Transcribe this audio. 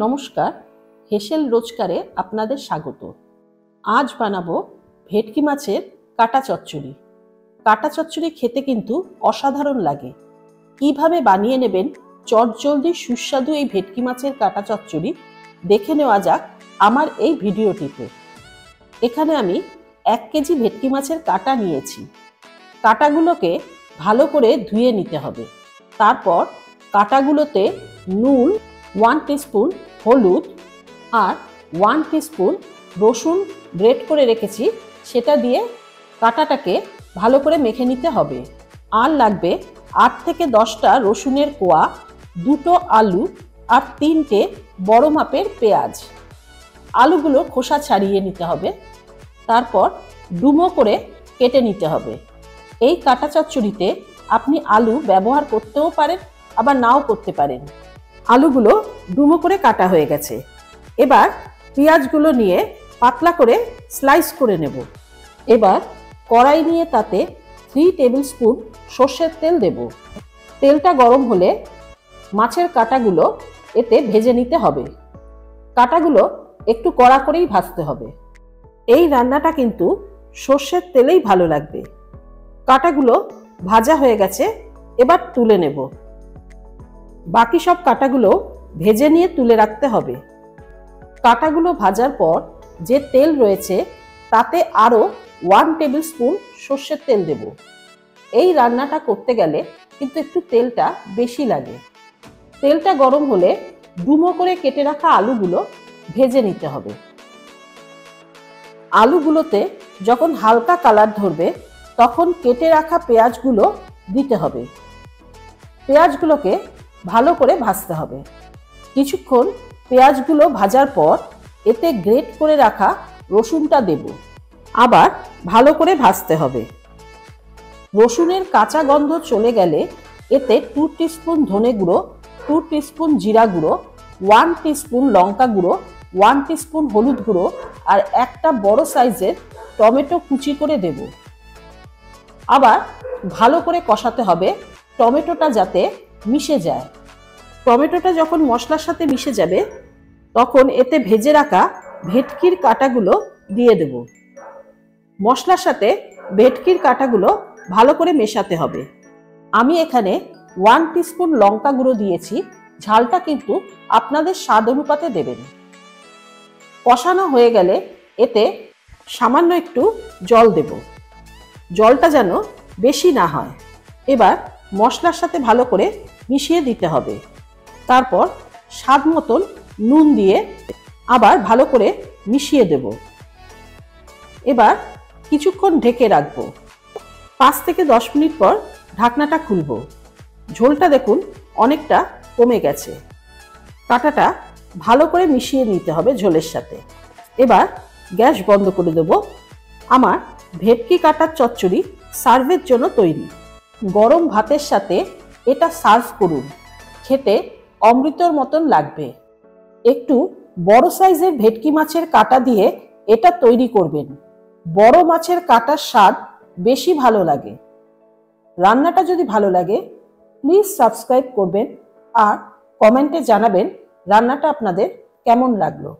নমস্কার, হেসেল রোজকারে আপনাদের স্বাগত। আজ বানাবো ভেটকি মাছের কাটা চচ্চড়ি। কাটা চচ্চড়ি খেতে কিন্তু অসাধারণ লাগে। কিভাবে বানিয়ে নেবেন চটজলদি সুস্বাদু এই ভেটকি মাছের কাটা চচ্চড়ি দেখে নেওয়া যাক আমার এই ভিডিওটিতে। এখানে আমি 1 কেজি ভেটকি মাছের কাটা নিয়েছি। কাটাগুলোকে ভালো করে ধুয়ে নিতে হবে। তারপর কাটাগুলোতে নুন, 1 টিস্পুন হলুদ আর 1 টিস্পুন রসুন গ্রেট করে রেখেছি, সেটা দিয়ে কাটাটাকে ভালো করে মেখে নিতে হবে। আর লাগবে 8 থেকে 10টা রসুনের কোয়া, 2টো আলু আর 3টে বড় মাপের পেঁয়াজ। আলুগুলো খোসা ছাড়িয়ে নিতে হবে, তারপর ডুমো করে কেটে নিতে হবে। এই কাটা চচ্চড়িতে আপনি আলু ব্যবহার করতেও পারেন, আবার নাও করতে পারেন। আলুগুলো ডুমো করে কাটা হয়ে গেছে। এবার পেঁয়াজগুলো নিয়ে পাতলা করে স্লাইস করে নেব। এবার কড়াই নিয়ে তাতে 3 টেবিল স্পুন সর্ষের তেল দেব। তেলটা গরম হলে মাছের কাটাগুলো এতে ভেজে নিতে হবে। কাটাগুলো একটু কড়া করেই ভাজতে হবে। এই রান্নাটা কিন্তু সর্ষের তেলেই ভালো লাগবে। কাটাগুলো ভাজা হয়ে গেছে, এবার তুলে নেব। বাকি সব কাটাগুলো ভেজে নিয়ে তুলে রাখতে হবে। কাটাগুলো ভাজার পর যে তেল রয়েছে তাতে আরও 1 টেবিল স্পুন সর্ষের তেল দেব। এই রান্নাটা করতে গেলে কিন্তু একটু তেলটা বেশি লাগে। তেলটা গরম হলে ডুমো করে কেটে রাখা আলুগুলো ভেজে নিতে হবে। আলুগুলোতে যখন হালকা কালার ধরবে তখন কেটে রাখা পেঁয়াজগুলো দিতে হবে। পেঁয়াজগুলোকে ভালো করে ভাজতে হবে। কিছুক্ষণ পেঁয়াজগুলো ভাজার পর এতে গ্রেট করে রাখা রসুনটা দেব। আবার ভালো করে ভাজতে হবে। রসুনের কাঁচা গন্ধ চলে গেলে এতে 2 টিস্পুন ধনে গুঁড়ো, 2 টিস্পুন জিরা গুঁড়ো, 1 টিস্পুন লঙ্কা গুঁড়ো, 1 টিস্পুন হলুদ গুঁড়ো আর একটা বড় সাইজের টমেটো কুচি করে দেব। আবার ভালো করে কষাতে হবে, টমেটোটা যাতে মিশে যায়। টমেটোটা যখন মশলার সাথে মিশে যাবে তখন এতে ভেজে রাখা ভেটকির কাটাগুলো দিয়ে দেব। মশলার সাথে ভেটকির কাটাগুলো ভালো করে মেশাতে হবে। আমি এখানে 1 টিস্পুন লঙ্কা গুঁড়ো দিয়েছি। ঝালটা কিন্তু আপনাদের স্বাদ অনুপাতে দেবেন। কষানো হয়ে গেলে এতে সামান্য একটু জল দেব। জলটা যেন বেশি না হয়। এবার মশলার সাথে ভালো করে মিশিয়ে দিতে হবে। তারপর স্বাদ মতন নুন দিয়ে আবার ভালো করে মিশিয়ে দেব। এবার কিছুক্ষণ ঢেকে রাখবো। 5 থেকে 10 মিনিট পর ঢাকনাটা খুলব। ঝোলটা দেখুন অনেকটা কমে গেছে। কাটাটা ভালো করে মিশিয়ে নিতে হবে ঝোলের সাথে। এবার গ্যাস বন্ধ করে দেব। আমার ভেটকি কাটার চচ্চড়ি সার্ভের জন্য তৈরি। গরম ভাতের সাথে এটা সার্ভ করুন। খেতে অমৃতর মতন লাগবে। একটু বড় সাইজের ভেটকি মাছের কাটা দিয়ে এটা তৈরি করবেন। বড় মাছের কাটার স্বাদ বেশি ভালো লাগে। রান্নাটা যদি ভালো লাগে প্লিজ সাবস্ক্রাইব করবেন আর কমেন্টে জানাবেন রান্নাটা আপনাদের কেমন লাগলো।